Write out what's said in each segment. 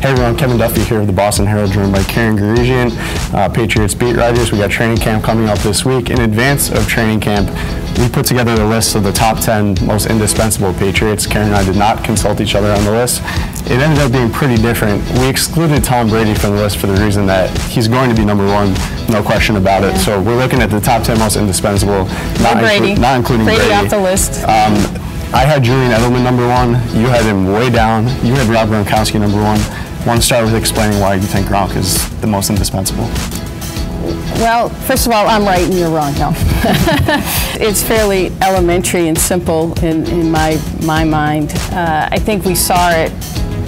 Hey everyone, Kevin Duffy here of the Boston Herald, joined by Guregian, Patriots beat writers. We got training camp coming up this week. In advance of training camp, we put together a list of the top 10 most indispensable Patriots. Karen and I did not consult each other on the list. It ended up being pretty different. We excluded Tom Brady from the list for the reason that he's going to be number one, no question about it. So we're looking at the top 10 most indispensable, not including Brady. Off the list. I had Julian Edelman number one. You had him way down. You had Rob Gronkowski number one. Want to start with explaining why you think Gronk is the most indispensable? Well, first of all, I'm right and you're wrong. No. It's fairly elementary and simple in my mind. I think we saw it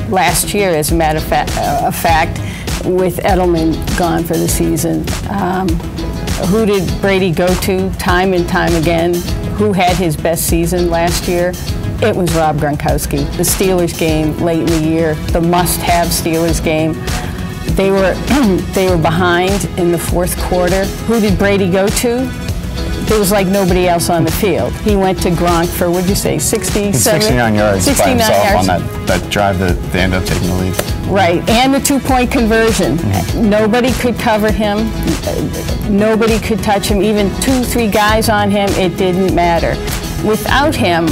last year, as a matter of fact, with Edelman gone for the season. Who did Brady go to time and time again? Who had his best season last year? It was Rob Gronkowski. The Steelers game late in the year, the must-have Steelers game. They were behind in the fourth quarter. Who did Brady go to? There was like nobody else on the field. He went to Gronk for, what'd you say, 67? 69 yards 69 by himself on that drive that they ended up taking the lead. Right, and the two-point conversion. Nobody could cover him. Nobody could touch him. Even 2-3 guys on him, it didn't matter. Without him,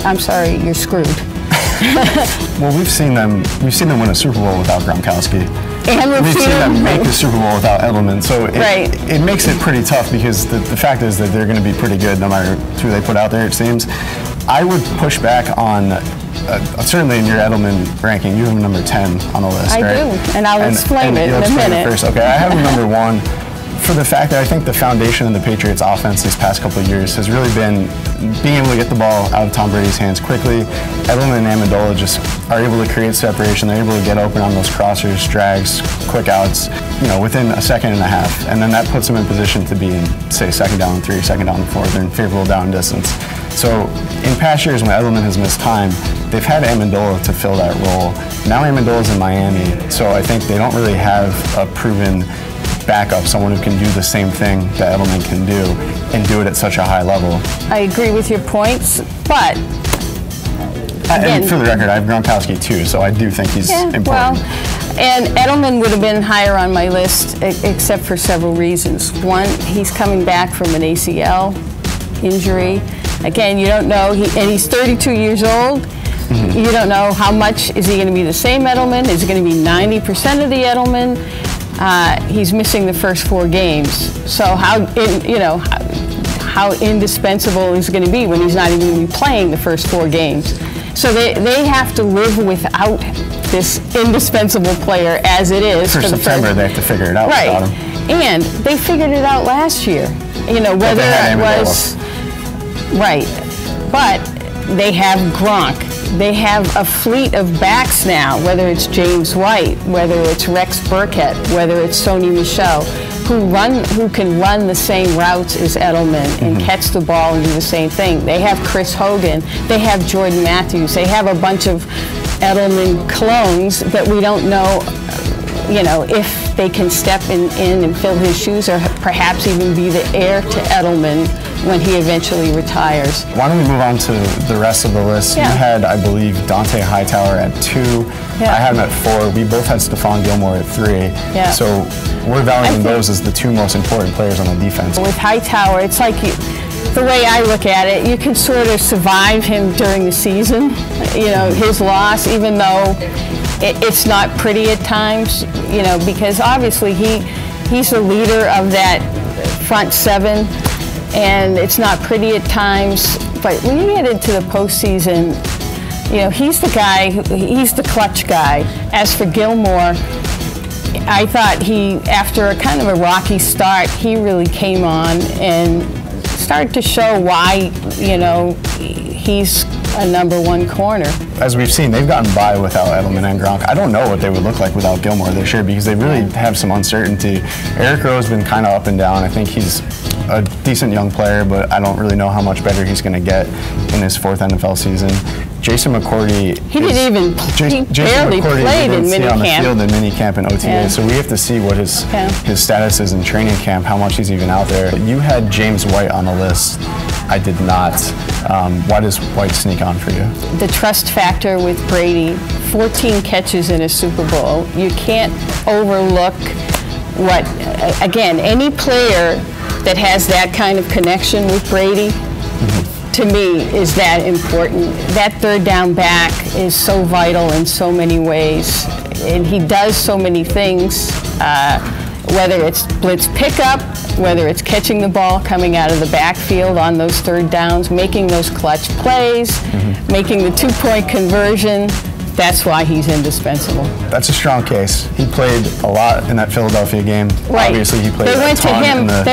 I'm sorry, you're screwed. Well, we've seen them win a Super Bowl without Gronkowski. And we've seen them make the Super Bowl without Edelman. So it makes it pretty tough, because the fact is that they're going to be pretty good no matter who they put out there, it seems. I would push back on, certainly in your Edelman ranking, you have him number 10 on the list, right? I do, and I'll explain it in a minute. First. Okay, I have him number 1. For the fact that I think the foundation of the Patriots offense these past couple of years has really been being able to get the ball out of Tom Brady's hands quickly. Edelman and Amendola just are able to create separation. They're able to get open on those crossers, drags, quick outs, within a second and a half. And then that puts them in position to be in, say, second down and 3, second down and 4. They're in favorable down distance. So in past years when Edelman has missed time, they've had Amendola to fill that role. Now Amendola's in Miami, so I think they don't really have a proven backup, someone who can do the same thing that Edelman can do and do it at such a high level. I agree with your points, but again, and for the record, I have Gronkowski too, so I do think he's important. Well, and Edelman would have been higher on my list except for several reasons. One, he's coming back from an ACL injury. Again, you don't know, and he's 32 years old. You don't know how much. Is he going to be the same Edelman? Is it going to be 90% of the Edelman? He's missing the first 4 games. So how indispensable is it going to be when he's not even going to be playing the first 4 games? So they have to live without this indispensable player as it is. For September, they have to figure it out without him. And they figured it out last year. Whether it was right, but they have Gronk. They have a fleet of backs now, whether it's James White, whether it's Rex Burkhead, whether it's Sony Michel, who can run the same routes as Edelman and catch the ball and do the same thing. They have Chris Hogan. They have Jordan Matthews. They have a bunch of Edelman clones that we don't know, if they can step in and fill his shoes, or perhaps even be the heir to Edelman when he eventually retires. Why don't we move on to the rest of the list? You had, I believe, Dante Hightower at 2. I had him at 4. We both had Stephon Gilmore at 3. So we're valuing those as the 2 most important players on the defense. With Hightower, it's like the way I look at it, you can sort of survive him during the season. His loss, even though it's not pretty at times, because obviously he's the leader of that front 7. And it's not pretty at times, but when you get into the postseason, he's the guy, he's the clutch guy. As for Gilmore, I thought after a kind of a rocky start, he really came on and started to show why, he's a number 1 corner. As we've seen, they've gotten by without Edelman and Gronk. I don't know what they would look like without Gilmore this year, because they really have some uncertainty. Eric Rowe's been kind of up and down. I think he's a decent young player, but I don't really know how much better he's going to get in his 4th NFL season. Jason McCourty, he barely played in minicamp. On the field in minicamp and OTA, so we have to see what his status is in training camp, how much he's even out there. You had James White on the list. I did not. Why does White sneak on for you? The trust factor with Brady, 14 catches in a Super Bowl. You can't overlook what, again, any player that has that kind of connection with Brady, to me, is that important. That third down back is so vital in so many ways, and he does so many things, whether it's blitz pickup, whether it's catching the ball coming out of the backfield on those third downs, making those clutch plays, making the two-point conversion. That's why he's indispensable. That's a strong case. He played a lot in that Philadelphia game. Right. Obviously, he played They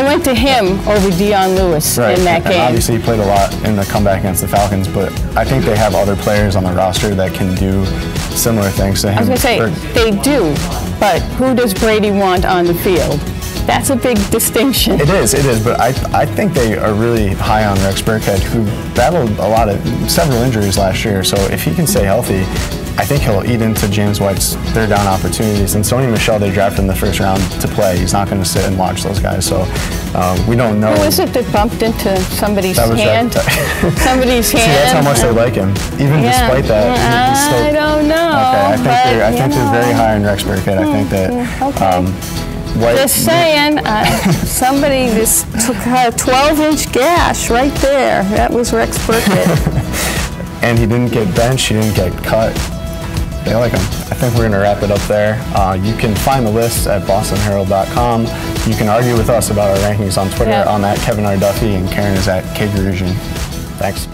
went to him over Dion Lewis in that game. Obviously, he played a lot in the comeback against the Falcons, but I think they have other players on the roster that can do similar things to him. I was going to say, they do, but who does Brady want on the field? That's a big distinction. It is, but I think they are really high on Rex Burkhead, who battled several injuries last year, so if he can stay healthy, I think he'll eat into James White's third down opportunities. And Sony Michel, they drafted in the first round to play. He's not going to sit and watch those guys. So we don't know. Who is it that bumped into somebody's hand? Somebody's hand. See, that's how much they like him. Even despite that, he's still. I don't know. Okay, I think they're very high on Rex Burkhead. I think that. White, just saying, somebody just took a 12-inch gash right there. That was Rex Burkhead. And he didn't get benched. He didn't get cut. They like him. I think we're going to wrap it up there. You can find the list at bostonherald.com. You can argue with us about our rankings on Twitter. I'm at Kevin R. Duffy, and Karen is at Guregian. Thanks.